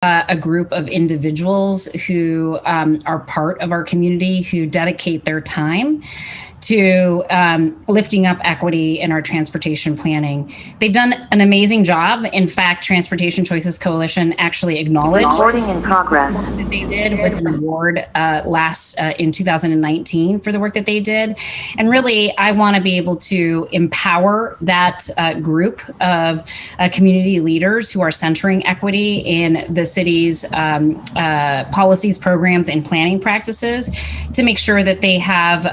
a group of individuals who are part of our community who dedicate their time to lifting up equity in our transportation planning. They've done an amazing job. In fact, Transportation Choices Coalition actually acknowledged that they did with an award in 2019 for the work that they did. And really, I want to be able to empower that group of community leaders who are centering equity in the city's policies, programs, and planning practices to make sure that they have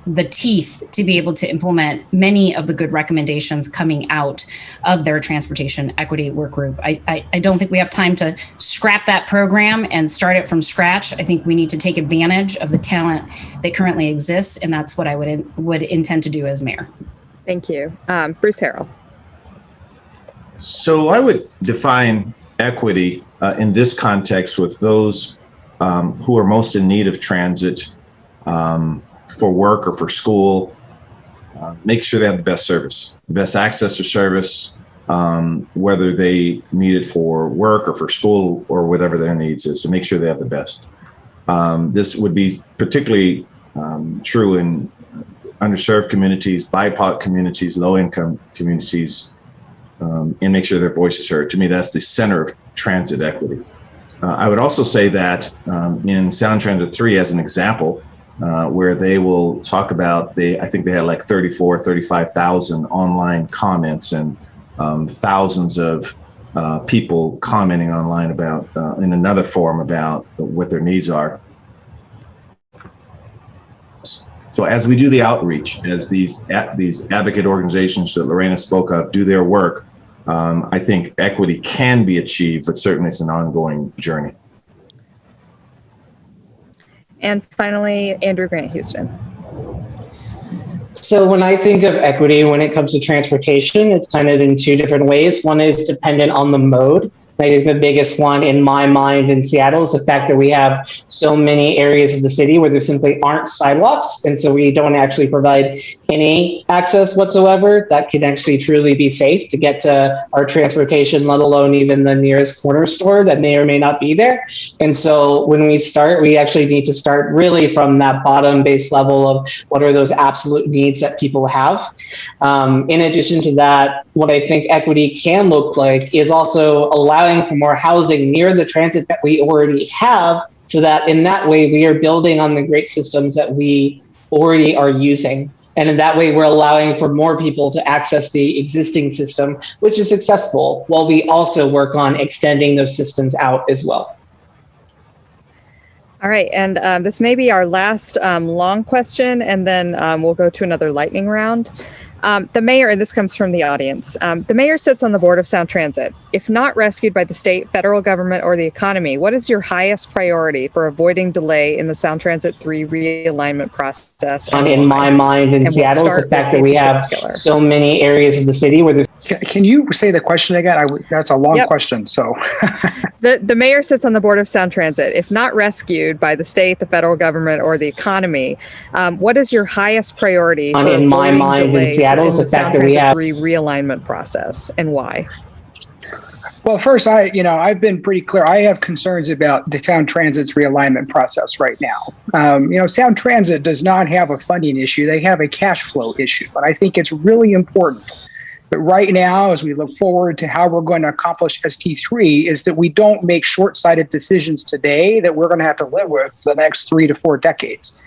the teeth to be able to implement many of the good recommendations coming out of their transportation equity work group. I don't think we have time to scrap that program and start it from scratch. I think we need to take advantage of the talent that currently exists, and that's what I would intend to do as mayor. Thank you. Bruce Harrell. So I would define equity in this context with those who are most in need of transit for work or for school. Make sure they have the best service, the best access to service, whether they need it for work or for school or whatever their needs is, to make sure they have the best. This would be particularly true in underserved communities, BIPOC communities, low-income communities, and make sure their voice is heard. To me, that's the center of transit equity. I would also say that in Sound Transit 3, as an example, where they will talk about, I think they had like 35,000 online comments and thousands of people commenting online about, in another forum, about what their needs are. So as we do the outreach, as these advocate organizations that Lorena spoke of do their work, I think equity can be achieved, but certainly it's an ongoing journey. And finally, Andrew Grant Houston. So when I think of equity, when it comes to transportation, it's kind of in two different ways. One is dependent on the mode. I think the biggest one in my mind in Seattle is the fact that we have so many areas of the city where there simply aren't sidewalks. And so we don't actually provide any access whatsoever that can actually truly be safe to get to our transportation, let alone even the nearest corner store that may or may not be there. And so when we start, we actually need to start really from that bottom base level of what are those absolute needs that people have. In addition to that, what I think equity can look like is also allowing for more housing near the transit that we already have, so that in that way we are building on the great systems that we already are using. And in that way, we're allowing for more people to access the existing system, which is successful, while we also work on extending those systems out as well. All right, and this may be our last long question, and then we'll go to another lightning round. The mayor, and this comes from the audience, the mayor sits on the board of Sound Transit. If not rescued by the state, federal government, or the economy, what is your highest priority for avoiding delay in the Sound Transit 3 realignment process? In my mind in Seattle is the fact that we have so many areas of the city where there's... Can you say the question again? That's a long question. So the mayor sits on the board of Sound Transit. If not rescued by the state, the federal government, or the economy, what is your highest priority for in my mind in Seattle is the fact that we have realignment process, and why? Well, first, I've been pretty clear. I have concerns about the Sound Transit's realignment process right now. Sound Transit does not have a funding issue. They have a cash flow issue. And I think it's really important that right now, as we look forward to how we're going to accomplish ST3, is that we don't make short-sighted decisions today that we're going to have to live with for the next 3 to 4 decades.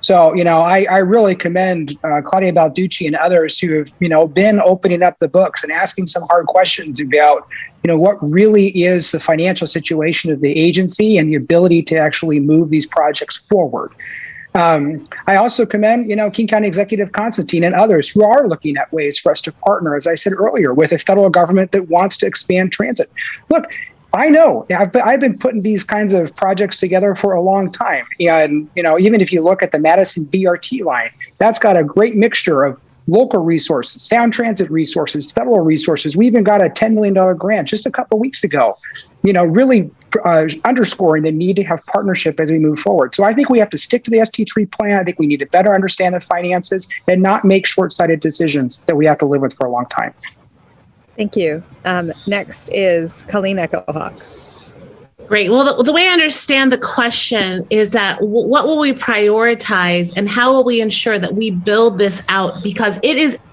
So, I really commend Claudia Balducci and others who have, been opening up the books and asking some hard questions about, what really is the financial situation of the agency and the ability to actually move these projects forward. I also commend, King County Executive Constantine and others who are looking at ways for us to partner, as I said earlier, with a federal government that wants to expand transit. Look, I know I've been putting these kinds of projects together for a long time. And, even if you look at the Madison BRT line, that's got a great mixture of local resources, Sound Transit resources, federal resources. We even got a $10 million grant just a couple of weeks ago, really underscoring the need to have partnership as we move forward. So I think we have to stick to the ST3 plan. I think we need to better understand the finances and not make short-sighted decisions that we have to live with for a long time. Thank you. Next is Colleen Echohawk. Great. Well, the way I understand the question is that what will we prioritize and how will we ensure that we build this out? Because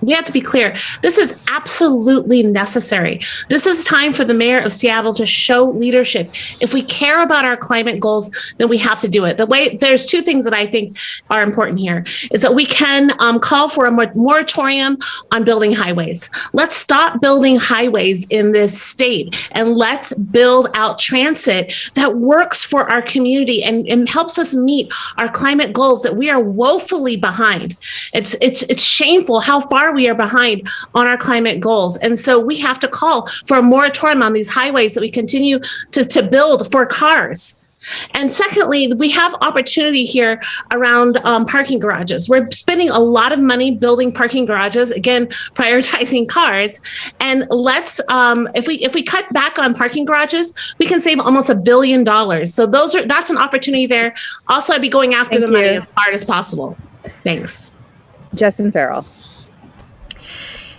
we have to be clear, this is absolutely necessary. This is time for the mayor of Seattle to show leadership. If we care about our climate goals, then we have to do it. There's two things that I think are important here is that we can call for a moratorium on building highways. Let's stop building highways in this state and let's build out transit that works for our community and helps us meet our climate goals that we are woefully behind. It's shameful how far we are behind on our climate goals. And so we have to call for a moratorium on these highways that we continue to build for cars. And secondly, we have opportunity here around parking garages. We're spending a lot of money building parking garages, again, prioritizing cars. And let's, if we cut back on parking garages, we can save almost $1 billion. So that's an opportunity there. Also, I'd be going after the money as hard as possible. Thanks. Justin Farrell.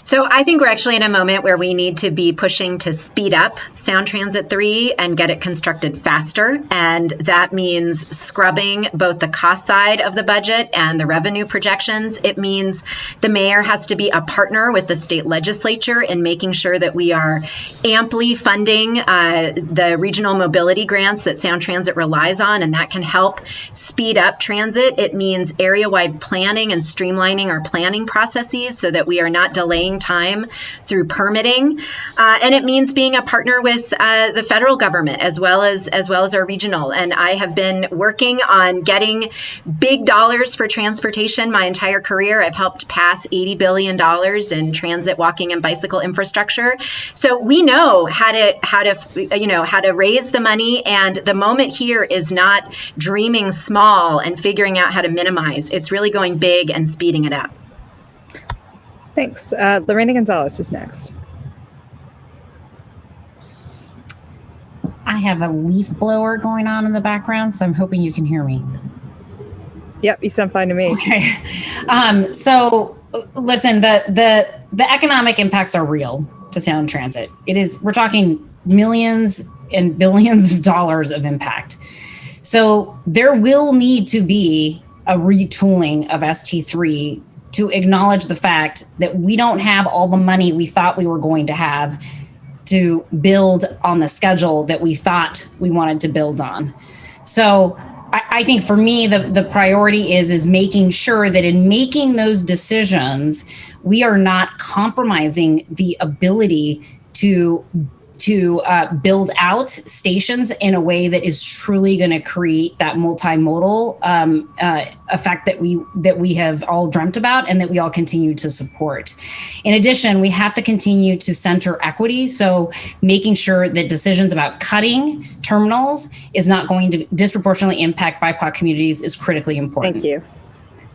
So I think we're actually in a moment where we need to be pushing to speed up Sound Transit 3 and get it constructed faster. And that means scrubbing both the cost side of the budget and the revenue projections. It means the mayor has to be a partner with the state legislature in making sure that we are amply funding the regional mobility grants that Sound Transit relies on, and that can help speed up transit. It means area-wide planning and streamlining our planning processes so that we are not delaying time through permitting, and it means being a partner with the federal government as well as our regional. And I have been working on getting big dollars for transportation my entire career. I've helped pass $80 billion in transit, walking, and bicycle infrastructure. So we know how to raise the money. And the moment here is not dreaming small and figuring out how to minimize. It's really going big and speeding it up. Thanks. Lorena Gonzalez is next. I have a leaf blower going on in the background, so I'm hoping you can hear me. Yep, you sound fine to me. Okay. So listen, the economic impacts are real to Sound Transit. We're talking millions and billions of dollars of impact. So there will need to be a retooling of ST3 to acknowledge the fact that we don't have all the money we thought we were going to have to build on the schedule that we thought we wanted to build on. So I think for me, the priority is making sure that in making those decisions, we are not compromising the ability to build out stations in a way that is truly going to create that multimodal effect that we have all dreamt about and that we all continue to support. In addition, we have to continue to center equity. So making sure that decisions about cutting terminals is not going to disproportionately impact BIPOC communities is critically important. Thank you.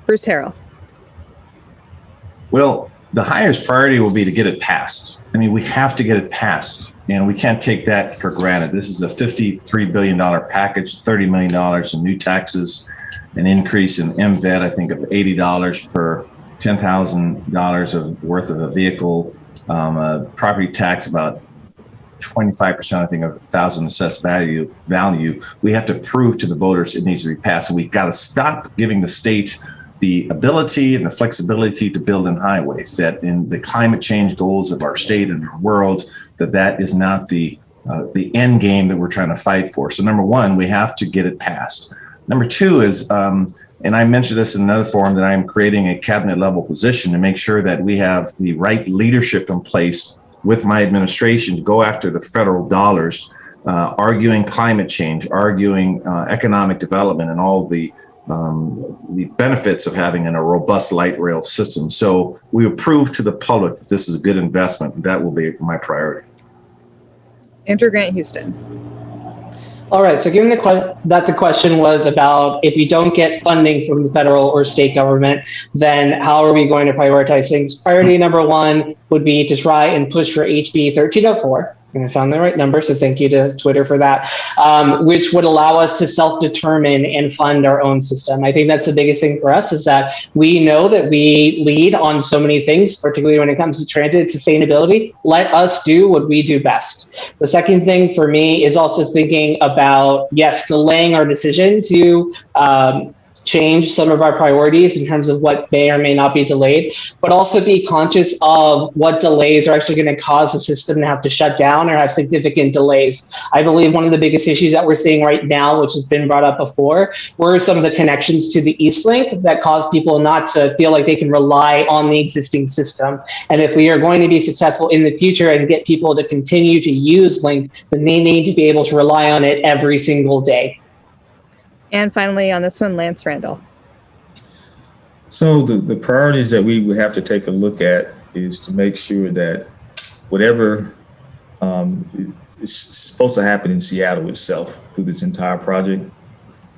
Bruce Harrell. Well, the highest priority will be to get it passed. I mean, we have to get it passed, and we can't take that for granted. This is a $53 billion package, $30 million in new taxes, an increase in MVET, I think, of $80 per $10,000 of worth of a vehicle, property tax about 25%, I think, of 1,000 assessed value. We have to prove to the voters it needs to be passed, and we've got to stop giving the state the ability and the flexibility to build in highways, that in the climate change goals of our state and our world, that is not the end game that we're trying to fight for. So number one, we have to get it passed. Number two is, and I mentioned this in another forum, that I'm creating a cabinet level position to make sure that we have the right leadership in place with my administration to go after the federal dollars, arguing climate change, arguing economic development, and all the benefits of having a robust light rail system. So we will prove to the public that this is a good investment. That will be my priority. Andrew Grant Houston. All right, so given that the question was about if we don't get funding from the federal or state government, then how are we going to prioritize things? Priority number one would be to try and push for HB 1304. And I found the right number, so thank you to Twitter for that, which would allow us to self-determine and fund our own system. I think that's the biggest thing for us, is that we know that we lead on so many things, particularly when it comes to transit sustainability. Let us do what we do best. The second thing for me is also thinking about, yes, delaying our decision to change some of our priorities in terms of what may or may not be delayed, but also be conscious of what delays are actually going to cause the system to have to shut down or have significant delays. I believe one of the biggest issues that we're seeing right now, which has been brought up before, were some of the connections to the East Link that cause people not to feel like they can rely on the existing system. And if we are going to be successful in the future and get people to continue to use Link, then they need to be able to rely on it every single day. And finally, on this one, Lance Randall. So the priorities that we would have to take a look at is to make sure that whatever is supposed to happen in Seattle itself through this entire project,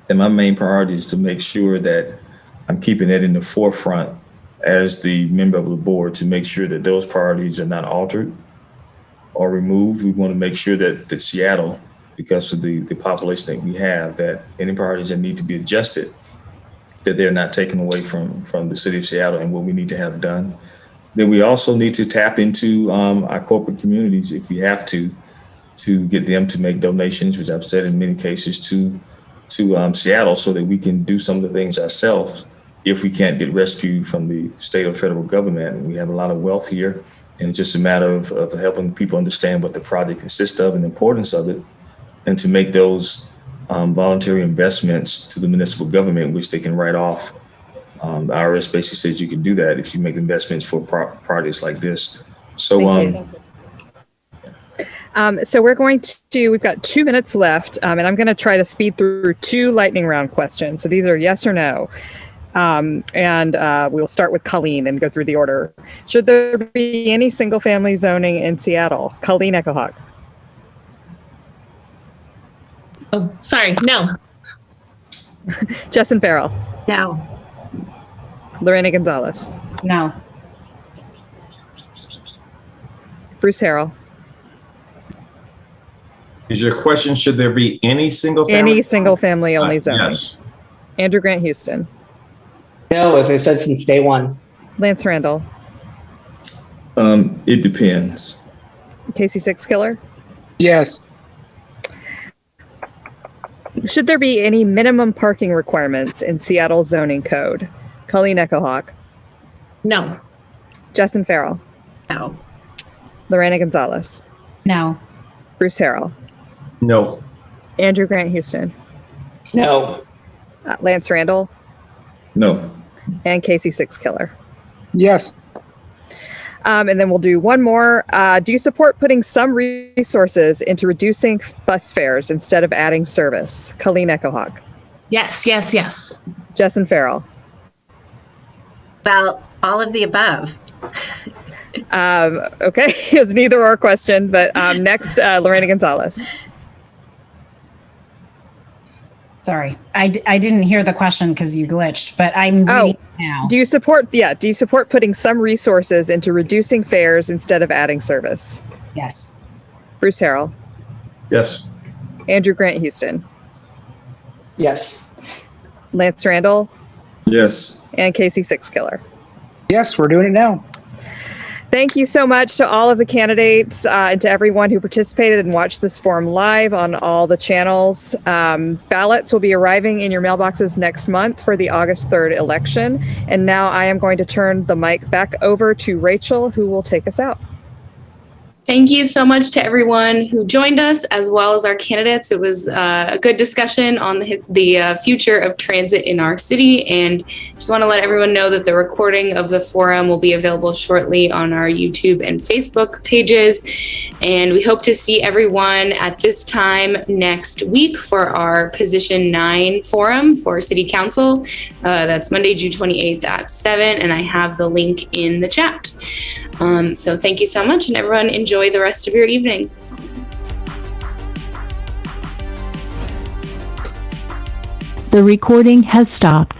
and my main priority is to make sure that I'm keeping that in the forefront as the member of the board, to make sure that those priorities are not altered or removed. We want to make sure that Seattle, because of the population that we have, that any priorities that need to be adjusted, that they're not taken away from the city of Seattle and what we need to have done. Then we also need to tap into our corporate communities if we have to get them to make donations, which I've said in many cases, to Seattle, so that we can do some of the things ourselves if we can't get rescued from the state or federal government. And we have a lot of wealth here, and it's just a matter of helping people understand what the project consists of and the importance of it, and to make those voluntary investments to the municipal government, which they can write off. The IRS basically says you can do that if you make investments for projects like this. So, so we're going to, we've got 2 minutes left, and I'm going to try to speed through 2 lightning round questions. So these are yes or no. And we'll start with Colleen and go through the order. Should there be any single family zoning in Seattle? Colleen Echohawk. Oh, sorry. No. Justin Farrell. No. Lorena Gonzalez. No. Bruce Harrell. Is your question, should there be any single family? Any single family only zoning? Yes. Andrew Grant Houston. No, as I've said since day one. Lance Randall. it depends. Casey Six Killer. Yes. Should there be any minimum parking requirements in Seattle zoning code? Colleen Echohawk. No. Justin Farrell. No. Lorena Gonzalez. No. Bruce Harrell. No. Andrew Grant Houston. No. Lance Randall. No. And Casey Six Killer. Yes. And then we'll do one more. Do you support putting some resources into reducing bus fares instead of adding service? Colleen Echohawk. Yes, yes, yes. Justin Farrell. Well, all of the above. Okay, it's neither or question, but next, Lorena Gonzalez. Sorry, I didn't hear the question because you glitched, but I'm reading it now. Do you support putting some resources into reducing fares instead of adding service? Yes. Bruce Harrell. Yes. Andrew Grant Houston. Yes. Lance Randall. Yes. And Casey Six Killer. Yes, we're doing it now. Thank you so much to all of the candidates and to everyone who participated and watched this forum live on all the channels. Ballots will be arriving in your mailboxes next month for the August 3rd election. And now I am going to turn the mic back over to Rachel, who will take us out. Thank you so much to everyone who joined us, as well as our candidates. It was a good discussion on the future of transit in our city, and just want to let everyone know that the recording of the forum will be available shortly on our YouTube and Facebook pages. And we hope to see everyone at this time next week for our Position 9 forum for City Council. That's Monday, June 28th at 7, and I have the link in the chat. So thank you so much, and everyone enjoy the rest of your evening. The recording has stopped.